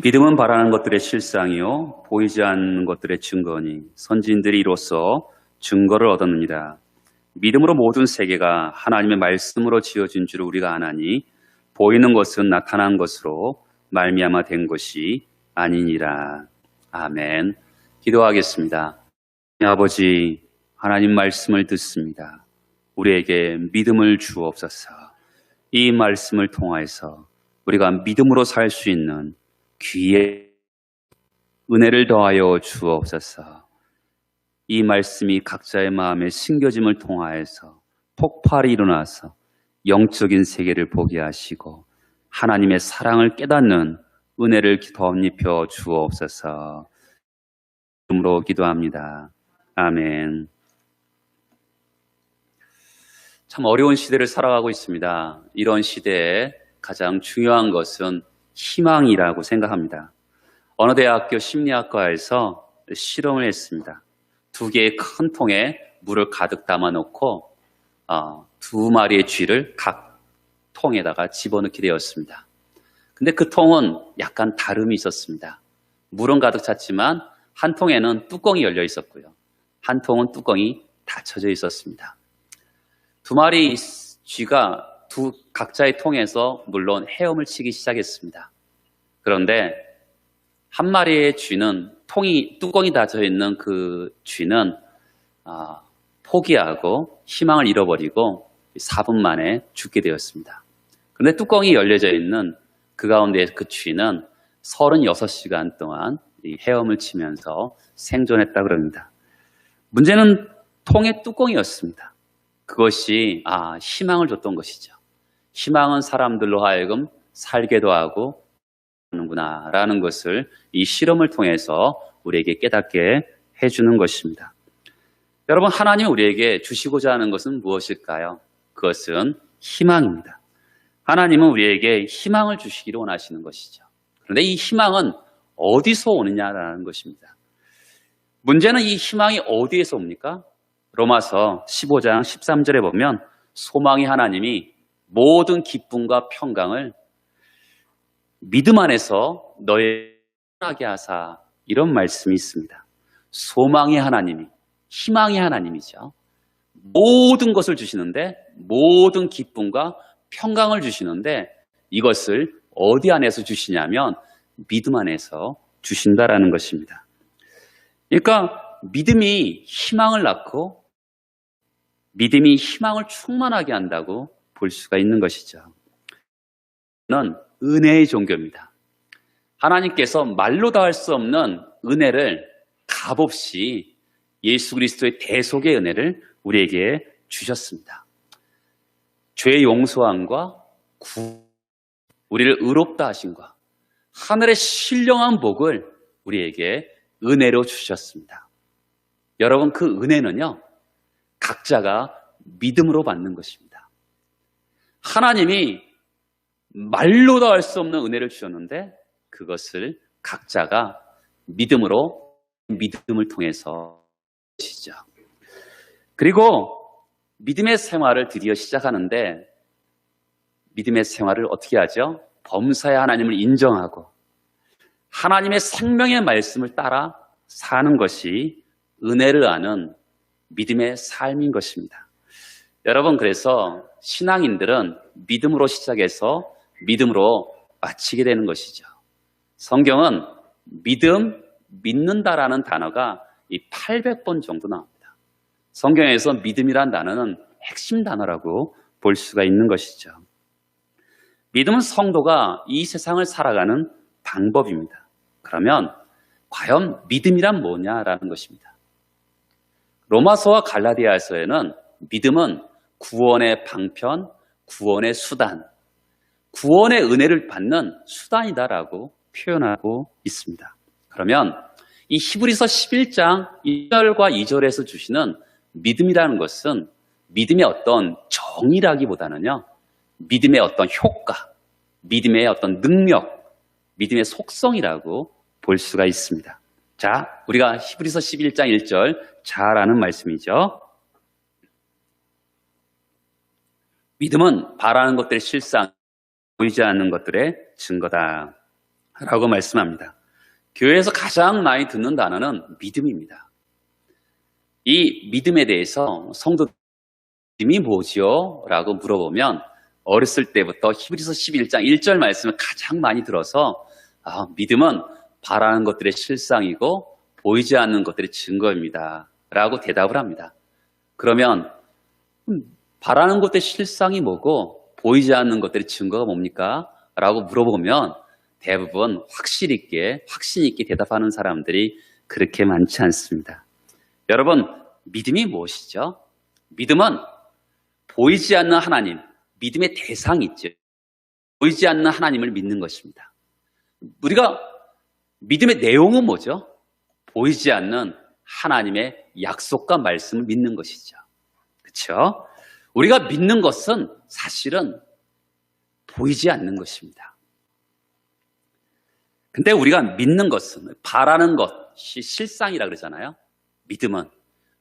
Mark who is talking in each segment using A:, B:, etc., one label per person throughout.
A: 믿음은 바라는 것들의 실상이요 보이지 않는 것들의 증거니 선지인들이 이로써 증거를 얻었느니라. 믿음으로 모든 세계가 하나님의 말씀으로 지어진 줄을 우리가 아나니 보이는 것은 나타난 것으로 말미암아 된 것이 아니니라. 아멘. 기도하겠습니다. 아버지, 하나님 말씀을 듣습니다. 우리에게 믿음을 주옵소서. 이 말씀을 통하여서 우리가 믿음으로 살 수 있는 귀에 은혜를 더하여 주옵소서. 이 말씀이 각자의 마음에 심겨짐을 통하여서 폭발이 일어나서 영적인 세계를 보게 하시고 하나님의 사랑을 깨닫는 은혜를 덧입혀 주옵소서. 이름으로 기도합니다. 아멘. 참 어려운 시대를 살아가고 있습니다. 이런 시대에 가장 중요한 것은 희망이라고 생각합니다. 어느 대학교 심리학과에서 실험을 했습니다. 2개의 큰 통에 물을 가득 담아놓고 2마리의 쥐를 각 통에다가 집어넣게 되었습니다. 근데 그 통은 약간 다름이 있었습니다. 물은 가득 찼지만 한 통에는 뚜껑이 열려 있었고요. 한 통은 뚜껑이 닫혀져 있었습니다. 2마리 쥐가 각자의 통에서 물론 헤엄을 치기 시작했습니다. 그런데 한 마리의 쥐는 뚜껑이 닫혀 있는 그 쥐는 포기하고 희망을 잃어버리고 4분 만에 죽게 되었습니다. 그런데 뚜껑이 열려져 있는 그 가운데 그 쥐는 36시간 동안 이 헤엄을 치면서 생존했다고 합니다. 문제는 통의 뚜껑이었습니다. 그것이 희망을 줬던 것이죠. 희망은 사람들로 하여금 살게도 하고 하는구나 라는 것을 이 실험을 통해서 우리에게 깨닫게 해주는 것입니다. 여러분, 하나님이 우리에게 주시고자 하는 것은 무엇일까요? 그것은 희망입니다. 하나님은 우리에게 희망을 주시기를 원하시는 것이죠. 그런데 이 희망은 어디서 오느냐라는 것입니다. 문제는 이 희망이 어디에서 옵니까? 로마서 15장 13절에 보면 소망의 하나님이 모든 기쁨과 평강을 믿음 안에서 너의 하게 하사, 이런 말씀이 있습니다. 소망의 하나님이, 희망의 하나님이죠. 모든 것을 주시는데, 모든 기쁨과 평강을 주시는데 이것을 어디 안에서 주시냐면 믿음 안에서 주신다라는 것입니다. 그러니까 믿음이 희망을 낳고 믿음이 희망을 충만하게 한다고 볼 수가 있는 것이죠. 는 은혜의 종교입니다. 하나님께서 말로 다 할 수 없는 은혜를 값없이 예수 그리스도의 대속의 은혜를 우리에게 주셨습니다. 죄의 용서함과 우리를 의롭다 하심과 하늘의 신령한 복을 우리에게 은혜로 주셨습니다. 여러분, 그 은혜는요, 각자가 믿음으로 받는 것입니다. 하나님이 말로 다 할 수 없는 은혜를 주셨는데 그것을 각자가 믿음을 통해서 하시죠. 그리고 믿음의 생활을 드디어 시작하는데 믿음의 생활을 어떻게 하죠? 범사의 하나님을 인정하고 하나님의 생명의 말씀을 따라 사는 것이 은혜를 아는 믿음의 삶인 것입니다. 여러분, 그래서 신앙인들은 믿음으로 시작해서 믿음으로 마치게 되는 것이죠. 성경은 믿는다라는 단어가 이 800번 정도 나옵니다. 성경에서 믿음이란 단어는 핵심 단어라고 볼 수가 있는 것이죠. 믿음은 성도가 이 세상을 살아가는 방법입니다. 그러면 과연 믿음이란 뭐냐라는 것입니다. 로마서와 갈라디아서에는 믿음은 구원의 방편, 구원의 수단, 구원의 은혜를 받는 수단이다라고 표현하고 있습니다. 그러면 이 히브리서 11장 1절과 2절에서 주시는 믿음이라는 것은 믿음의 어떤 정의라기보다는요, 믿음의 어떤 효과, 믿음의 어떤 능력, 믿음의 속성이라고 볼 수가 있습니다. 자, 우리가 히브리서 11장 1절 잘 아는 말씀이죠. 믿음은 바라는 것들의 실상, 보이지 않는 것들의 증거다. 라고 말씀합니다. 교회에서 가장 많이 듣는 단어는 믿음입니다. 이 믿음에 대해서 성도 믿음이 뭐지요? 라고 물어보면 어렸을 때부터 히브리서 11장 1절 말씀을 가장 많이 들어서 믿음은 바라는 것들의 실상이고 보이지 않는 것들의 증거입니다. 라고 대답을 합니다. 그러면 바라는 것들의 실상이 뭐고 보이지 않는 것들의 증거가 뭡니까? 라고 물어보면 대부분 확신 있게 대답하는 사람들이 그렇게 많지 않습니다. 여러분, 믿음이 무엇이죠? 믿음은 보이지 않는 하나님, 믿음의 대상이 있죠. 보이지 않는 하나님을 믿는 것입니다. 우리가 믿음의 내용은 뭐죠? 보이지 않는 하나님의 약속과 말씀을 믿는 것이죠. 그렇죠? 우리가 믿는 것은 사실은 보이지 않는 것입니다. 근데 우리가 믿는 것은 바라는 것이 실상이라 그러잖아요. 믿음은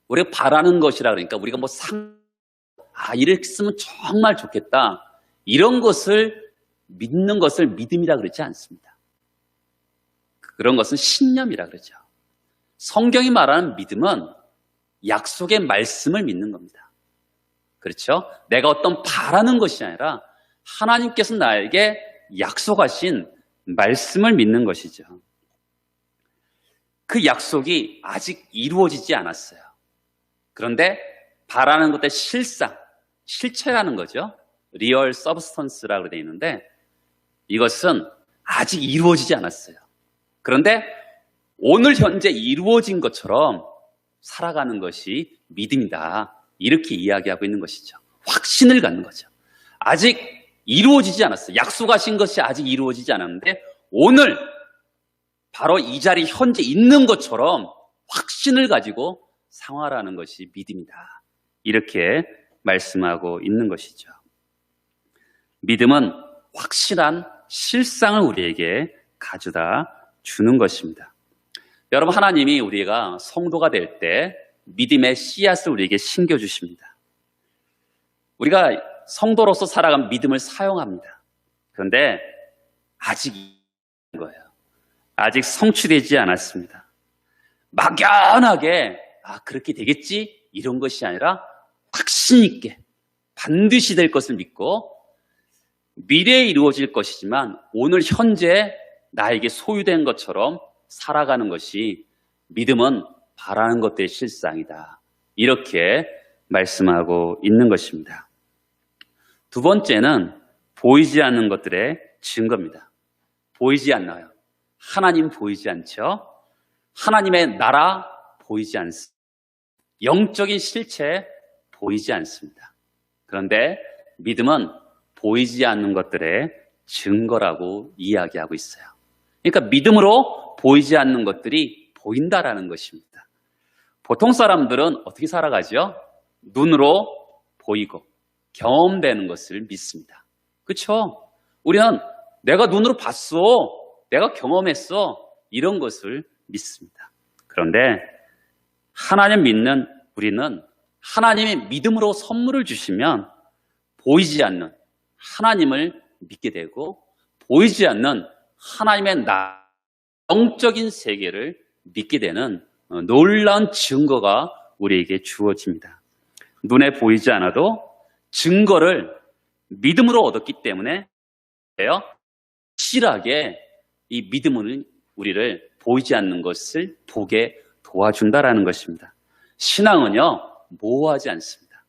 A: 우리가 바라는 것이라 그러니까 우리가 이렇게 쓰면 정말 좋겠다 이런 것을 믿는 것을 믿음이라 그러지 않습니다. 그런 것은 신념이라 그러죠. 성경이 말하는 믿음은 약속의 말씀을 믿는 겁니다. 그렇죠? 내가 어떤 바라는 것이 아니라 하나님께서 나에게 약속하신 말씀을 믿는 것이죠. 그 약속이 아직 이루어지지 않았어요. 그런데 바라는 것의 실체라는 거죠. 리얼 서브스턴스라고 되어 있는데 이것은 아직 이루어지지 않았어요. 그런데 오늘 현재 이루어진 것처럼 살아가는 것이 믿음이다. 이렇게 이야기하고 있는 것이죠. 확신을 갖는 거죠. 아직 이루어지지 않았어요. 약속하신 것이 아직 이루어지지 않았는데 오늘 바로 이 자리 현재 있는 것처럼 확신을 가지고 생활하는 것이 믿음이다. 이렇게 말씀하고 있는 것이죠. 믿음은 확실한 실상을 우리에게 가져다 주는 것입니다. 여러분, 하나님이 우리가 성도가 될 때 믿음의 씨앗을 우리에게 심겨주십니다. 우리가 성도로서 살아간 믿음을 사용합니다. 그런데 아직 거예요. 아직 성취되지 않았습니다. 막연하게 그렇게 되겠지? 이런 것이 아니라 확신 있게 반드시 될 것을 믿고 미래에 이루어질 것이지만 오늘 현재 나에게 소유된 것처럼 살아가는 것이 믿음은 바라는 것들의 실상이다. 이렇게 말씀하고 있는 것입니다. 두 번째는 보이지 않는 것들의 증거입니다. 보이지 않나요? 하나님 보이지 않죠? 하나님의 나라 보이지 않습니다. 영적인 실체 보이지 않습니다. 그런데 믿음은 보이지 않는 것들의 증거라고 이야기하고 있어요. 그러니까 믿음으로 보이지 않는 것들이 보인다라는 것입니다. 보통 사람들은 어떻게 살아가죠? 눈으로 보이고 경험되는 것을 믿습니다. 그렇죠? 우리는 내가 눈으로 봤어, 내가 경험했어 이런 것을 믿습니다. 그런데 하나님 믿는 우리는 하나님이 믿음으로 선물을 주시면 보이지 않는 하나님을 믿게 되고 보이지 않는 하나님의 영적인 세계를 믿게 되는 놀라운 증거가 우리에게 주어집니다. 눈에 보이지 않아도 증거를 믿음으로 얻었기 때문에 확실하게 이 믿음은 우리를 보이지 않는 것을 보게 도와준다라는 것입니다. 신앙은요, 모호하지 않습니다.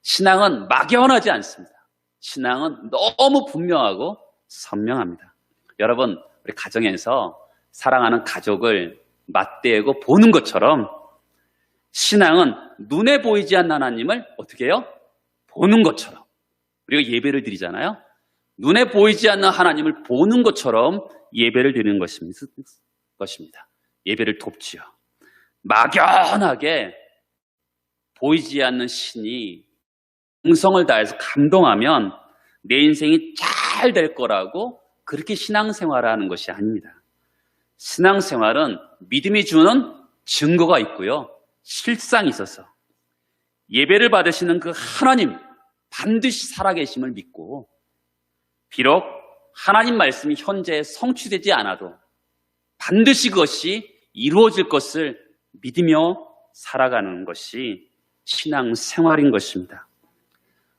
A: 신앙은 막연하지 않습니다. 신앙은 너무 분명하고 선명합니다. 여러분, 우리 가정에서 사랑하는 가족을 맞대고 보는 것처럼 신앙은 눈에 보이지 않는 하나님을 어떻게 해요? 보는 것처럼. 우리가 예배를 드리잖아요. 눈에 보이지 않는 하나님을 보는 것처럼 예배를 드리는 것입니다. 예배를 돕지요. 막연하게 보이지 않는 신이 정성을 다해서 감동하면 내 인생이 잘 될 거라고 그렇게 신앙생활을 하는 것이 아닙니다. 신앙생활은 믿음이 주는 증거가 있고요. 실상이 있어서 예배를 받으시는 그 하나님 반드시 살아계심을 믿고 비록 하나님 말씀이 현재 성취되지 않아도 반드시 그것이 이루어질 것을 믿으며 살아가는 것이 신앙생활인 것입니다.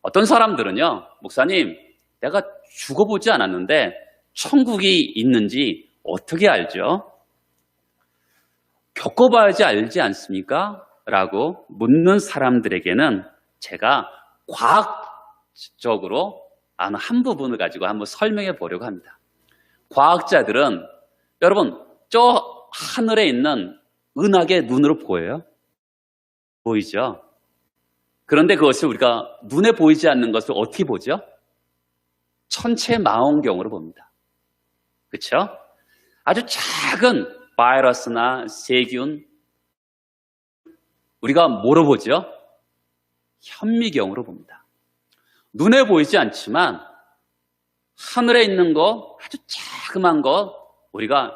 A: 어떤 사람들은요, 목사님, 내가 죽어보지 않았는데 천국이 있는지 어떻게 알죠? 겪어봐야지 알지 않습니까? 라고 묻는 사람들에게는 제가 과학적으로 아는 한 부분을 가지고 한번 설명해 보려고 합니다. 과학자들은 여러분, 저 하늘에 있는 은하계 눈으로 보여요? 보이죠? 그런데 그것을 우리가 눈에 보이지 않는 것을 어떻게 보죠? 천체 망원경으로 봅니다. 그렇죠? 아주 작은 바이러스나 세균, 우리가 뭐로 보죠? 현미경으로 봅니다. 눈에 보이지 않지만 하늘에 있는 거, 아주 자그만 거 우리가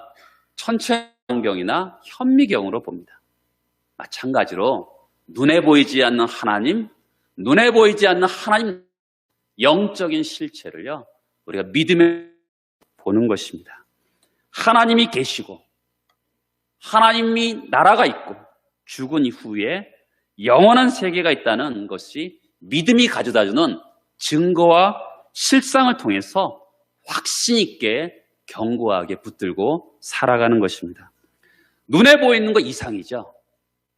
A: 천체망원경이나 현미경으로 봅니다. 마찬가지로 눈에 보이지 않는 하나님, 눈에 보이지 않는 하나님 영적인 실체를요, 우리가 믿음에 보는 것입니다. 하나님이 계시고 하나님이 나라가 있고 죽은 이후에 영원한 세계가 있다는 것이 믿음이 가져다주는 증거와 실상을 통해서 확신 있게 견고하게 붙들고 살아가는 것입니다. 눈에 보이는 거 이상이죠.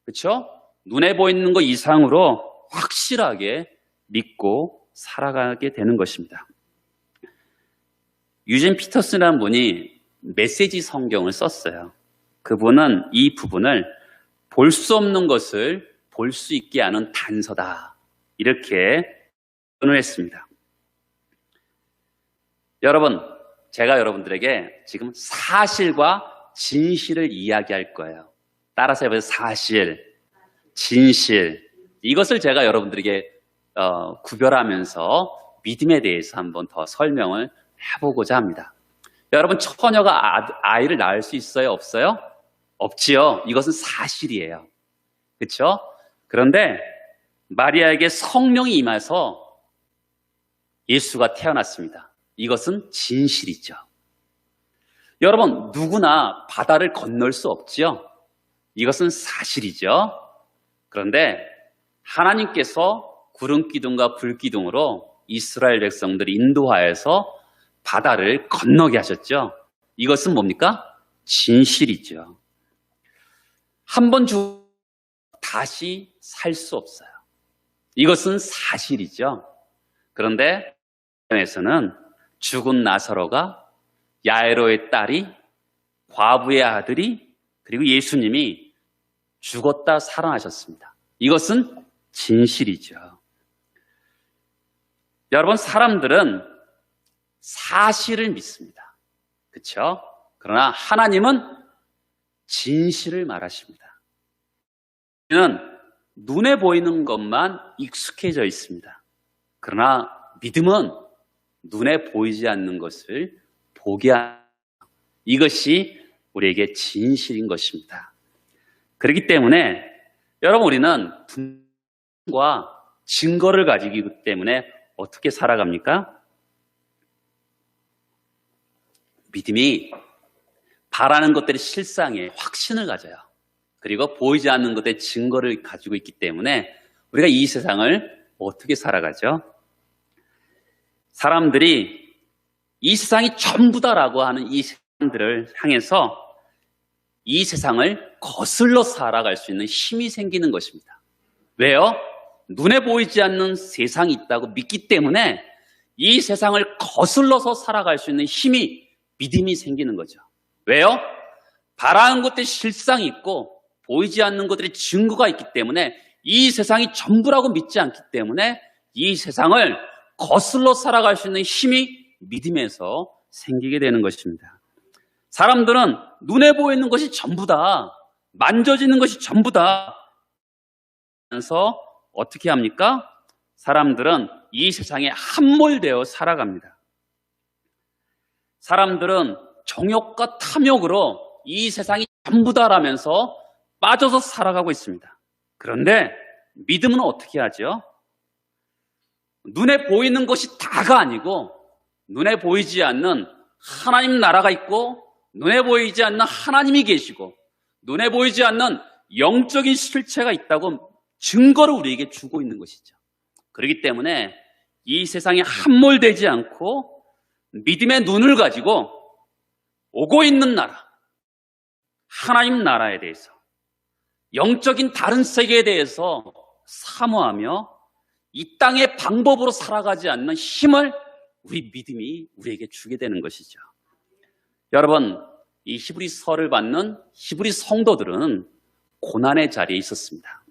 A: 그렇죠? 눈에 보이는 거 이상으로 확실하게 믿고 살아가게 되는 것입니다. 유진 피터슨이라는 분이 메시지 성경을 썼어요. 그분은 이 부분을 볼 수 없는 것을 볼 수 있게 하는 단서다, 이렇게 표현을 했습니다. 여러분, 제가 여러분들에게 지금 사실과 진실을 이야기할 거예요. 따라서 해보세요. 사실, 진실. 이것을 제가 여러분들에게 구별하면서 믿음에 대해서 한번 더 설명을 해보고자 합니다. 여러분, 처녀가 아이를 낳을 수 있어요? 없어요? 없지요. 이것은 사실이에요. 그렇죠? 그런데 마리아에게 성령이 임해서 예수가 태어났습니다. 이것은 진실이죠. 여러분, 누구나 바다를 건널 수 없지요. 이것은 사실이죠. 그런데 하나님께서 구름 기둥과 불 기둥으로 이스라엘 백성들을 인도하여서 바다를 건너게 하셨죠. 이것은 뭡니까? 진실이죠. 한 번 죽고 다시 살 수 없어요. 이것은 사실이죠. 그런데 에서는 죽은 나사로가, 야이로의 딸이, 과부의 아들이, 그리고 예수님이 죽었다 살아나셨습니다. 이것은 진실이죠. 여러분, 사람들은 사실을 믿습니다. 그렇죠? 그러나 하나님은 진실을 말하십니다. 우리는 눈에 보이는 것만 익숙해져 있습니다. 그러나 믿음은 눈에 보이지 않는 것을 보게 하는, 이것이 우리에게 진실인 것입니다. 그렇기 때문에 여러분, 우리는 분과 증거를 가지기 때문에 어떻게 살아갑니까? 믿음이 바라는 것들의 실상에 확신을 가져요. 그리고 보이지 않는 것의 증거를 가지고 있기 때문에 우리가 이 세상을 어떻게 살아가죠? 사람들이 이 세상이 전부다라고 하는 이 사람들을 향해서 이 세상을 거슬러 살아갈 수 있는 힘이 생기는 것입니다. 왜요? 눈에 보이지 않는 세상이 있다고 믿기 때문에 이 세상을 거슬러서 살아갈 수 있는 힘이, 믿음이 생기는 거죠. 왜요? 바라는 것들의 실상이 있고 보이지 않는 것들의 증거가 있기 때문에 이 세상이 전부라고 믿지 않기 때문에 이 세상을 거슬러 살아갈 수 있는 힘이 믿음에서 생기게 되는 것입니다. 사람들은 눈에 보이는 것이 전부다, 만져지는 것이 전부다 하면서 어떻게 합니까? 사람들은 이 세상에 함몰되어 살아갑니다. 사람들은 정욕과 탐욕으로 이 세상이 전부다라면서 빠져서 살아가고 있습니다. 그런데 믿음은 어떻게 하죠? 눈에 보이는 것이 다가 아니고 눈에 보이지 않는 하나님 나라가 있고 눈에 보이지 않는 하나님이 계시고 눈에 보이지 않는 영적인 실체가 있다고 증거를 우리에게 주고 있는 것이죠. 그렇기 때문에 이 세상에 함몰되지 않고 믿음의 눈을 가지고 오고 있는 나라, 하나님 나라에 대해서, 영적인 다른 세계에 대해서 사모하며 이 땅의 방법으로 살아가지 않는 힘을 우리 믿음이 우리에게 주게 되는 것이죠. 여러분, 이 히브리서를 받는 히브리 성도들은 고난의 자리에 있었습니다.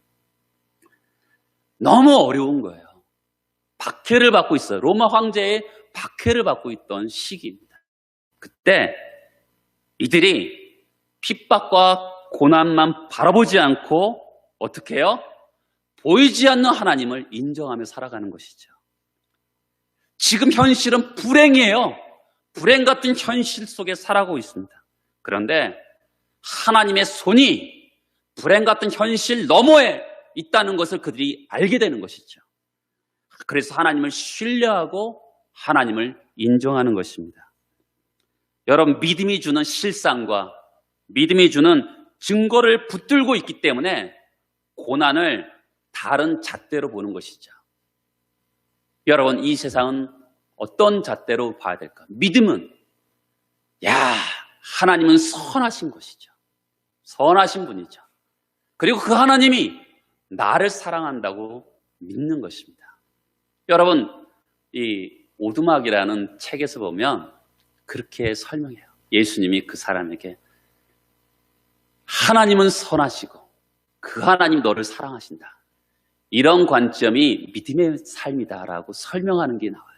A: 너무 어려운 거예요. 박해를 받고 있어요. 로마 황제의 박해를 받고 있던 시기입니다. 그때 이들이 핍박과 고난만 바라보지 않고 어떻게 해요? 보이지 않는 하나님을 인정하며 살아가는 것이죠. 지금 현실은 불행이에요. 불행 같은 현실 속에 살아가고 있습니다. 그런데 하나님의 손이 불행 같은 현실 너머에 있다는 것을 그들이 알게 되는 것이죠. 그래서 하나님을 신뢰하고 하나님을 인정하는 것입니다. 여러분, 믿음이 주는 실상과 믿음이 주는 증거를 붙들고 있기 때문에 고난을 다른 잣대로 보는 것이죠. 여러분, 이 세상은 어떤 잣대로 봐야 될까? 믿음은 하나님은 선하신 것이죠. 선하신 분이죠. 그리고 그 하나님이 나를 사랑한다고 믿는 것입니다. 여러분, 이 오두막이라는 책에서 보면 그렇게 설명해요. 예수님이 그 사람에게 하나님은 선하시고 그 하나님 너를 사랑하신다. 이런 관점이 믿음의 삶이다라고 설명하는 게 나와요.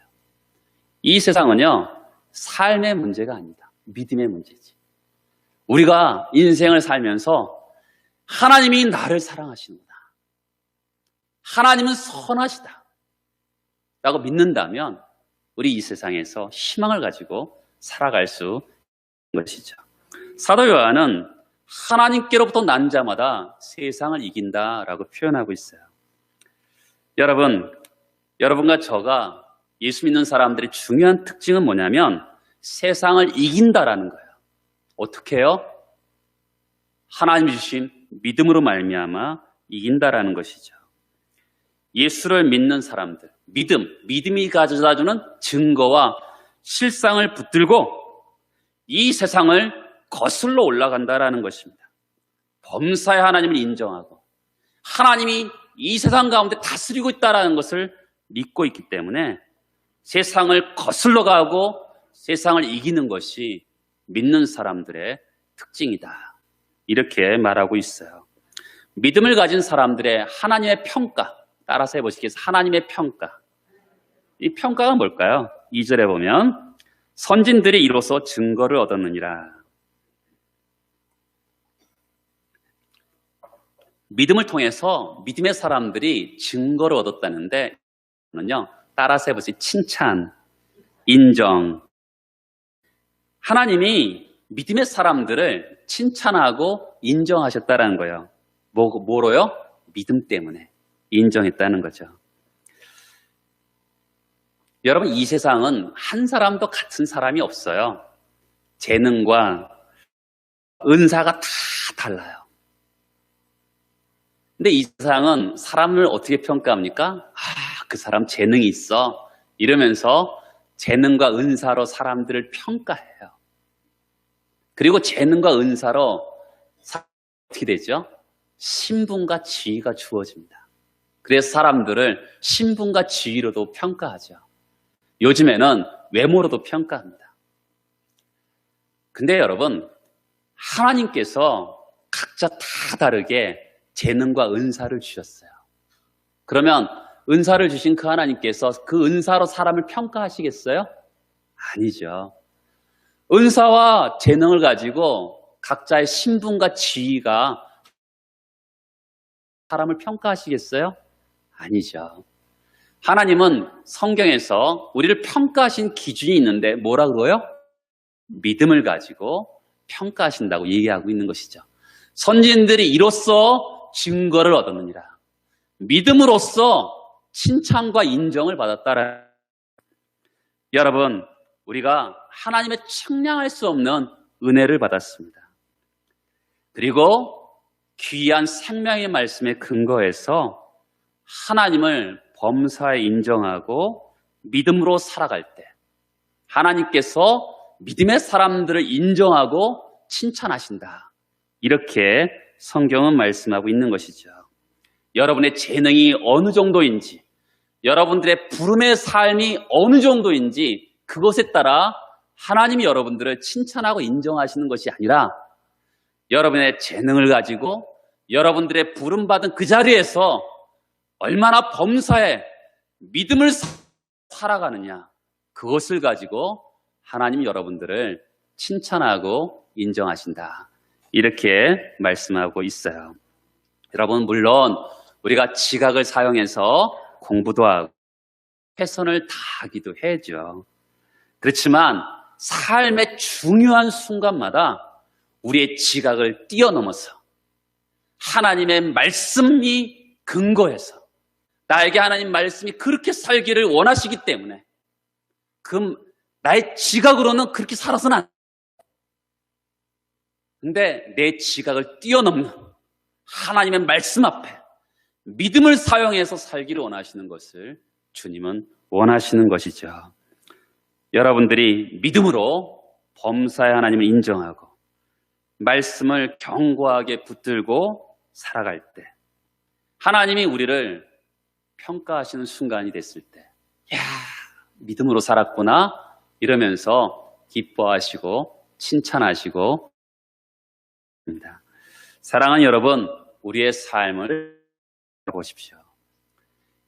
A: 이 세상은요, 삶의 문제가 아니다. 믿음의 문제지. 우리가 인생을 살면서 하나님이 나를 사랑하시는구나. 하나님은 선하시다. 라고 믿는다면 우리 이 세상에서 희망을 가지고 살아갈 수 있는 것이죠. 사도 요한은 하나님께로부터 난 자마다 세상을 이긴다라고 표현하고 있어요. 여러분과 저가 예수 믿는 사람들의 중요한 특징은 뭐냐면 세상을 이긴다라는 거예요. 어떻게 해요? 하나님이 주신 믿음으로 말미암아 이긴다라는 것이죠. 예수를 믿는 사람들, 믿음이 가져다주는 증거와 실상을 붙들고 이 세상을 거슬러 올라간다라는 것입니다. 범사의 하나님을 인정하고 하나님이 이 세상 가운데 다스리고 있다는 것을 믿고 있기 때문에 세상을 거슬러 가고 세상을 이기는 것이 믿는 사람들의 특징이다. 이렇게 말하고 있어요. 믿음을 가진 사람들의 하나님의 평가, 따라서 해보시겠어요? 하나님의 평가. 이 평가가 뭘까요? 2절에 보면 선진들이 이로써 증거를 얻었느니라. 믿음을 통해서 믿음의 사람들이 증거를 얻었다는데 따라서 해보세요. 칭찬, 인정. 하나님이 믿음의 사람들을 칭찬하고 인정하셨다는 거예요. 뭐로요? 믿음 때문에 인정했다는 거죠. 여러분, 이 세상은 한 사람도 같은 사람이 없어요. 재능과 은사가 다 달라요. 근데 이 세상은 사람을 어떻게 평가합니까? 그 사람 재능이 있어. 이러면서 재능과 은사로 사람들을 평가해요. 그리고 재능과 은사로 어떻게 되죠? 신분과 지위가 주어집니다. 그래서 사람들을 신분과 지위로도 평가하죠. 요즘에는 외모로도 평가합니다. 근데 여러분, 하나님께서 각자 다 다르게 재능과 은사를 주셨어요. 그러면 은사를 주신 그 하나님께서 그 은사로 사람을 평가하시겠어요? 아니죠. 은사와 재능을 가지고 각자의 신분과 지위가 사람을 평가하시겠어요? 아니죠. 하나님은 성경에서 우리를 평가하신 기준이 있는데 뭐라 그래요? 믿음을 가지고 평가하신다고 얘기하고 있는 것이죠. 선지자들이 이로써 증거를 얻었느니라. 믿음으로써 칭찬과 인정을 받았다라. 여러분, 우리가 하나님의 측량할 수 없는 은혜를 받았습니다. 그리고 귀한 생명의 말씀에 근거해서 하나님을 범사에 인정하고 믿음으로 살아갈 때 하나님께서 믿음의 사람들을 인정하고 칭찬하신다. 이렇게 성경은 말씀하고 있는 것이죠. 여러분의 재능이 어느 정도인지, 여러분들의 부름의 삶이 어느 정도인지 그것에 따라 하나님이 여러분들을 칭찬하고 인정하시는 것이 아니라 여러분의 재능을 가지고 여러분들의 부름받은 그 자리에서 얼마나 범사에 믿음을 살아가느냐, 그것을 가지고 하나님 여러분들을 칭찬하고 인정하신다. 이렇게 말씀하고 있어요. 여러분, 물론 우리가 지각을 사용해서 공부도 하고 최선을 다하기도 해야죠. 그렇지만 삶의 중요한 순간마다 우리의 지각을 뛰어넘어서 하나님의 말씀이 근거해서 나에게 하나님 말씀이 그렇게 살기를 원하시기 때문에 나의 지각으로는 그렇게 살아서는 안 돼. 근데 내 지각을 뛰어넘는 하나님의 말씀 앞에 믿음을 사용해서 살기를 원하시는 것을 주님은 원하시는 것이죠. 여러분들이 믿음으로 범사의 하나님을 인정하고 말씀을 견고하게 붙들고 살아갈 때 하나님이 우리를 평가하시는 순간이 됐을 때, 야, 믿음으로 살았구나 이러면서 기뻐하시고 칭찬하시고 입니다. 사랑하는 여러분, 우리의 삶을 보십시오.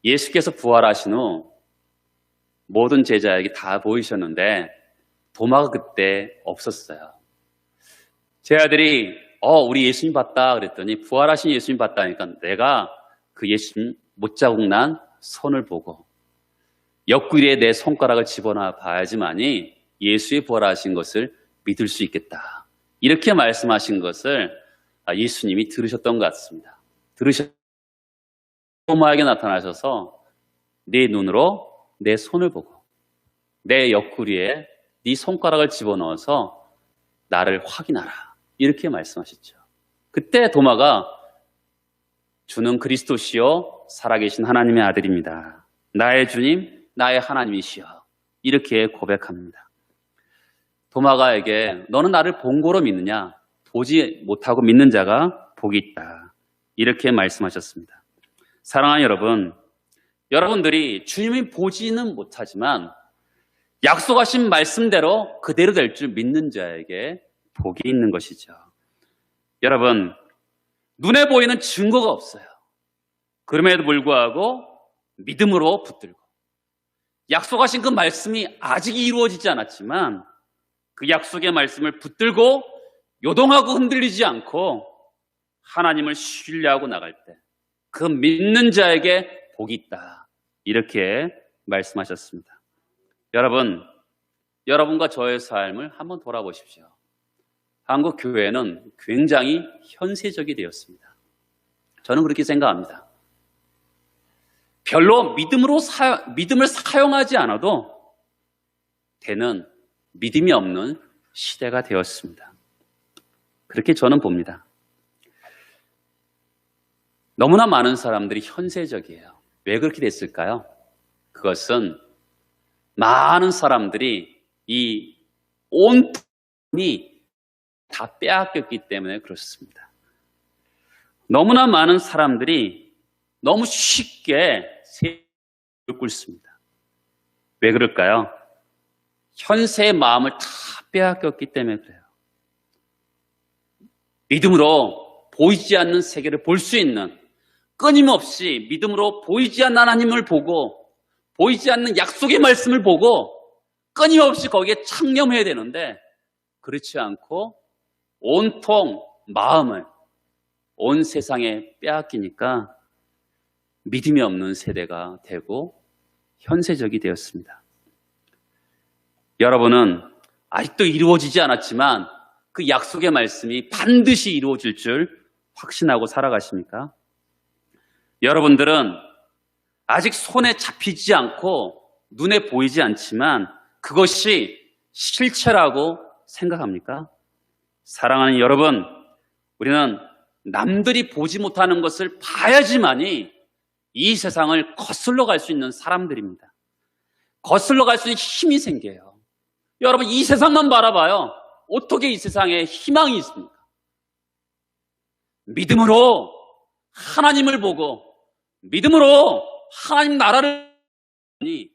A: 예수께서 부활하신 후 모든 제자에게 다 보이셨는데 도마가 그때 없었어요. 제 아들이 우리 예수님 봤다 그랬더니 부활하신 예수님 봤다니까 내가 그 예수님 못자국 난 손을 보고 옆구리에 내 손가락을 집어넣어 봐야지만이 예수의 부활하신 것을 믿을 수 있겠다. 이렇게 말씀하신 것을 예수님이 들으셨던 것 같습니다. 도마에게 나타나셔서 네 눈으로 내 손을 보고 내 옆구리에 네 손가락을 집어넣어서 나를 확인하라. 이렇게 말씀하셨죠. 그때 도마가 주는 그리스도시요 살아계신 하나님의 아들입니다. 나의 주님, 나의 하나님이시여. 이렇게 고백합니다. 도마가에게 너는 나를 본고로 믿느냐? 보지 못하고 믿는 자가 복이 있다. 이렇게 말씀하셨습니다. 사랑하는 여러분, 여러분들이 주님이 보지는 못하지만 약속하신 말씀대로 그대로 될 줄 믿는 자에게 복이 있는 것이죠. 여러분, 눈에 보이는 증거가 없어요. 그럼에도 불구하고 믿음으로 붙들고 약속하신 그 말씀이 아직 이루어지지 않았지만 그 약속의 말씀을 붙들고 요동하고 흔들리지 않고 하나님을 신뢰하고 나갈 때 그 믿는 자에게 복이 있다. 이렇게 말씀하셨습니다. 여러분, 여러분과 저의 삶을 한번 돌아보십시오. 한국 교회는 굉장히 현세적이 되었습니다. 저는 그렇게 생각합니다. 별로 믿음을 사용하지 않아도 되는 믿음이 없는 시대가 되었습니다. 그렇게 저는 봅니다. 너무나 많은 사람들이 현세적이에요. 왜 그렇게 됐을까요? 그것은 많은 사람들이 이 온통이 다 빼앗겼기 때문에 그렇습니다. 너무나 많은 사람들이 너무 쉽게 세상을 꿇습니다. 왜 그럴까요? 현세의 마음을 다 빼앗겼기 때문에 그래요. 믿음으로 보이지 않는 세계를 볼 수 있는 끊임없이 믿음으로 보이지 않는 하나님을 보고 보이지 않는 약속의 말씀을 보고 끊임없이 거기에 창념해야 되는데 그렇지 않고 온통 마음을 온 세상에 빼앗기니까 믿음이 없는 세대가 되고 현세적이 되었습니다. 여러분은 아직도 이루어지지 않았지만 그 약속의 말씀이 반드시 이루어질 줄 확신하고 살아가십니까? 여러분들은 아직 손에 잡히지 않고 눈에 보이지 않지만 그것이 실체라고 생각합니까? 사랑하는 여러분, 우리는 남들이 보지 못하는 것을 봐야지만이 이 세상을 거슬러 갈 수 있는 사람들입니다. 거슬러 갈 수 있는 힘이 생겨요. 여러분, 이 세상만 바라봐요. 어떻게 이 세상에 희망이 있습니까? 믿음으로 하나님을 보고 믿음으로 하나님 나라를 보니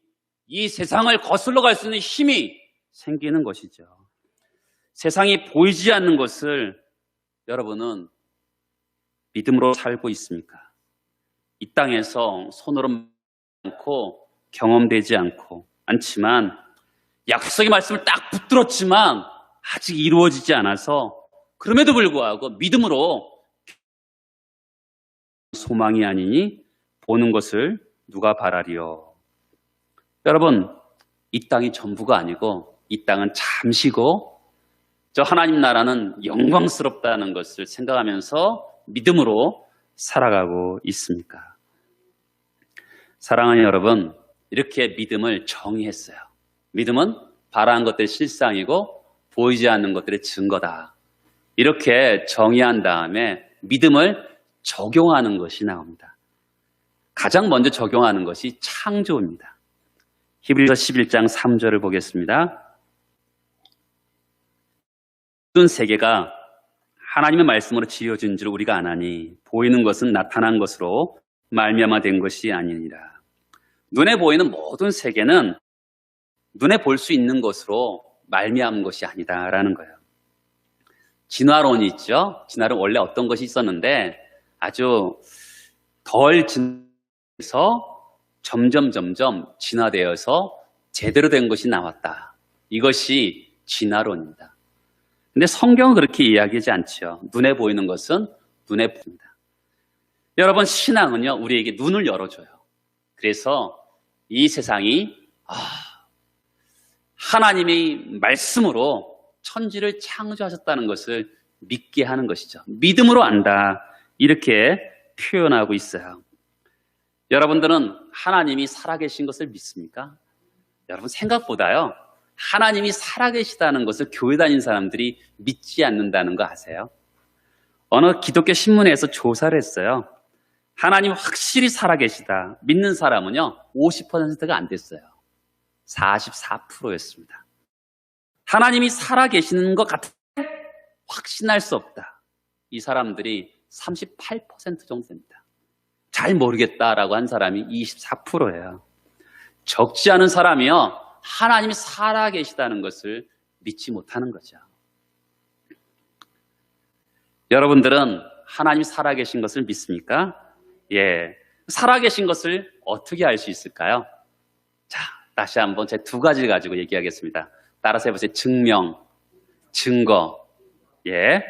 A: 이 세상을 거슬러 갈 수 있는 힘이 생기는 것이죠. 세상이 보이지 않는 것을 여러분은 믿음으로 살고 있습니까? 이 땅에서 손으로 않고 경험되지 않지만 약속의 말씀을 딱 붙들었지만 아직 이루어지지 않아서 그럼에도 불구하고 믿음으로 소망이 아니니 보는 것을 누가 바라리요. 여러분, 이 땅이 전부가 아니고 이 땅은 잠시고 저 하나님 나라는 영광스럽다는 것을 생각하면서 믿음으로 살아가고 있습니까? 사랑하는 여러분, 이렇게 믿음을 정의했어요. 믿음은 바라는 것들의 실상이고 보이지 않는 것들의 증거다. 이렇게 정의한 다음에 믿음을 적용하는 것이 나옵니다. 가장 먼저 적용하는 것이 창조입니다. 히브리서 11장 3절을 보겠습니다. 모든 세계가 하나님의 말씀으로 지어진 줄 우리가 아나니 보이는 것은 나타난 것으로 말미암아 된 것이 아니니라. 눈에 보이는 모든 세계는 눈에 볼 수 있는 것으로 말미암은 것이 아니다라는 거예요. 진화론이 있죠. 진화론 원래 어떤 것이 있었는데 아주 덜 진화해서 점점 진화되어서 제대로 된 것이 나왔다. 이것이 진화론입니다. 근데 성경은 그렇게 이야기하지 않죠. 눈에 보이는 것은 눈에 보입니다. 여러분, 신앙은요, 우리에게 눈을 열어줘요. 그래서 이 세상이 하나님의 말씀으로 천지를 창조하셨다는 것을 믿게 하는 것이죠. 믿음으로 안다. 이렇게 표현하고 있어요. 여러분들은 하나님이 살아계신 것을 믿습니까? 여러분, 생각보다요, 하나님이 살아계시다는 것을 교회 다니는 사람들이 믿지 않는다는 거 아세요? 어느 기독교 신문에서 조사를 했어요. 하나님 확실히 살아계시다. 믿는 사람은요, 50%가 안 됐어요. 44%였습니다. 하나님이 살아계시는 것 같아 확신할 수 없다. 이 사람들이 38% 정도 됩니다. 잘 모르겠다라고 한 사람이 24%예요. 적지 않은 사람이요, 하나님이 살아계시다는 것을 믿지 못하는 거죠. 여러분들은 하나님이 살아계신 것을 믿습니까? 예. 살아계신 것을 어떻게 알 수 있을까요? 자, 다시 한번 제 두 가지를 가지고 얘기하겠습니다. 따라서 해보세요. 증명, 증거. 예.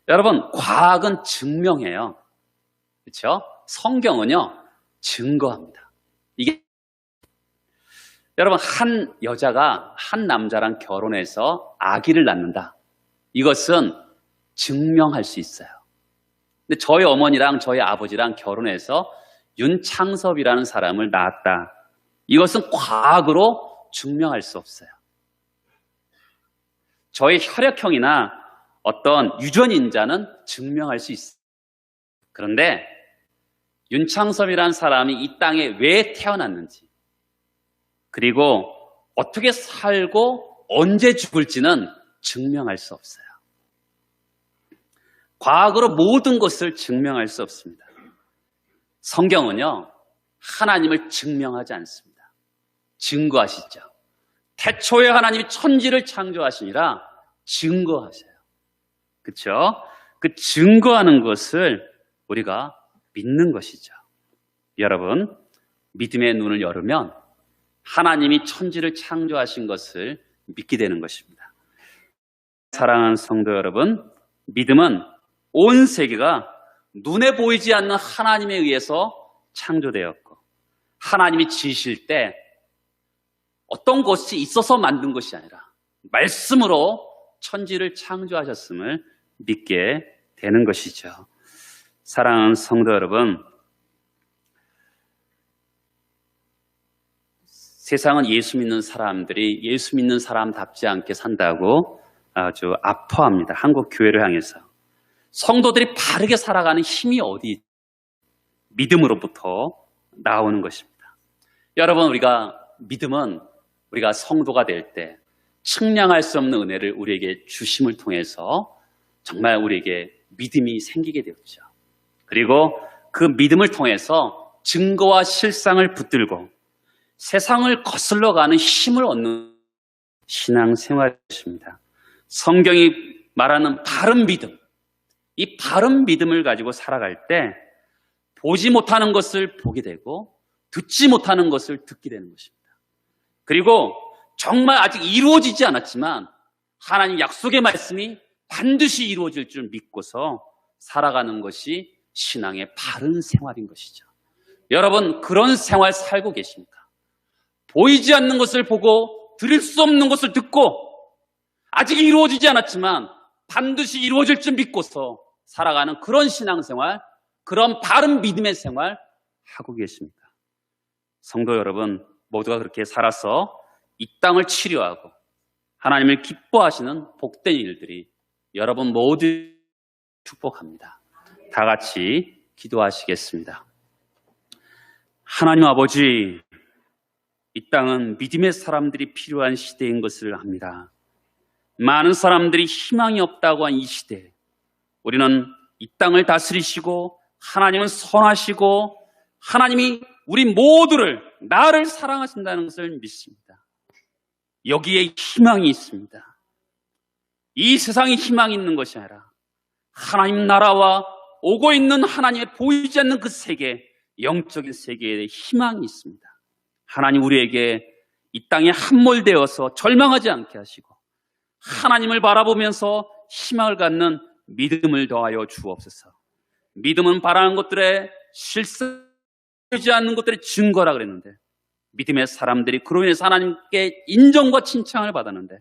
A: 여러분, 과학은 증명해요. 그렇죠? 성경은요, 증거합니다. 이게 여러분, 한 여자가 한 남자랑 결혼해서 아기를 낳는다. 이것은 증명할 수 있어요. 근데 저희 어머니랑 저희 아버지랑 결혼해서 윤창섭이라는 사람을 낳았다. 이것은 과학으로 증명할 수 없어요. 저희 혈액형이나 어떤 유전인자는 증명할 수 있어요. 그런데 윤창섭이라는 사람이 이 땅에 왜 태어났는지, 그리고 어떻게 살고 언제 죽을지는 증명할 수 없어요. 과학으로 모든 것을 증명할 수 없습니다. 성경은요, 하나님을 증명하지 않습니다. 증거하시죠. 태초에 하나님이 천지를 창조하시니라 증거하세요. 그렇죠? 그 증거하는 것을 우리가 믿는 것이죠. 여러분, 믿음의 눈을 열으면 하나님이 천지를 창조하신 것을 믿게 되는 것입니다. 사랑하는 성도 여러분, 믿음은 온 세계가 눈에 보이지 않는 하나님에 의해서 창조되었고, 하나님이 지으실 때 어떤 것이 있어서 만든 것이 아니라 말씀으로 천지를 창조하셨음을 믿게 되는 것이죠. 사랑하는 성도 여러분, 세상은 예수 믿는 사람들이 예수 믿는 사람답지 않게 산다고 아주 아파합니다. 한국 교회를 향해서. 성도들이 바르게 살아가는 힘이 어디? 믿음으로부터 나오는 것입니다. 여러분, 믿음은 우리가 성도가 될 때 측량할 수 없는 은혜를 우리에게 주심을 통해서 정말 우리에게 믿음이 생기게 되었죠. 그리고 그 믿음을 통해서 증거와 실상을 붙들고 세상을 거슬러 가는 힘을 얻는 신앙생활입니다. 성경이 말하는 바른 믿음, 이 바른 믿음을 가지고 살아갈 때 보지 못하는 것을 보게 되고 듣지 못하는 것을 듣게 되는 것입니다. 그리고 정말 아직 이루어지지 않았지만 하나님 약속의 말씀이 반드시 이루어질 줄 믿고서 살아가는 것이 신앙의 바른 생활인 것이죠. 여러분, 그런 생활 살고 계십니까? 보이지 않는 것을 보고 들을 수 없는 것을 듣고 아직 이루어지지 않았지만 반드시 이루어질 줄 믿고서 살아가는 그런 신앙생활, 그런 바른 믿음의 생활 하고 계십니까? 성도 여러분, 모두가 그렇게 살아서 이 땅을 치료하고 하나님을 기뻐하시는 복된 일들이 여러분 모두 축복합니다. 다 같이 기도하시겠습니다. 하나님 아버지, 이 땅은 믿음의 사람들이 필요한 시대인 것을 압니다. 많은 사람들이 희망이 없다고 한 이 시대, 우리는 이 땅을 다스리시고 하나님은 선하시고 하나님이 우리 모두를, 나를 사랑하신다는 것을 믿습니다. 여기에 희망이 있습니다. 이 세상에 희망이 있는 것이 아니라 하나님 나라와 오고 있는 하나님의 보이지 않는 그 세계, 영적인 세계에 희망이 있습니다. 하나님 우리에게 이 땅에 함몰되어서 절망하지 않게 하시고 하나님을 바라보면서 희망을 갖는 믿음을 더하여 주옵소서. 믿음은 바라는 것들의 실상되지 않는 것들의 증거라 그랬는데 믿음의 사람들이 그로 인해서 하나님께 인정과 칭찬을 받았는데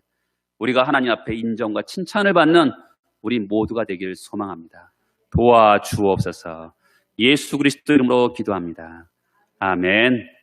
A: 우리가 하나님 앞에 인정과 칭찬을 받는 우리 모두가 되기를 소망합니다. 도와주옵소서. 예수 그리스도 이름으로 기도합니다. 아멘.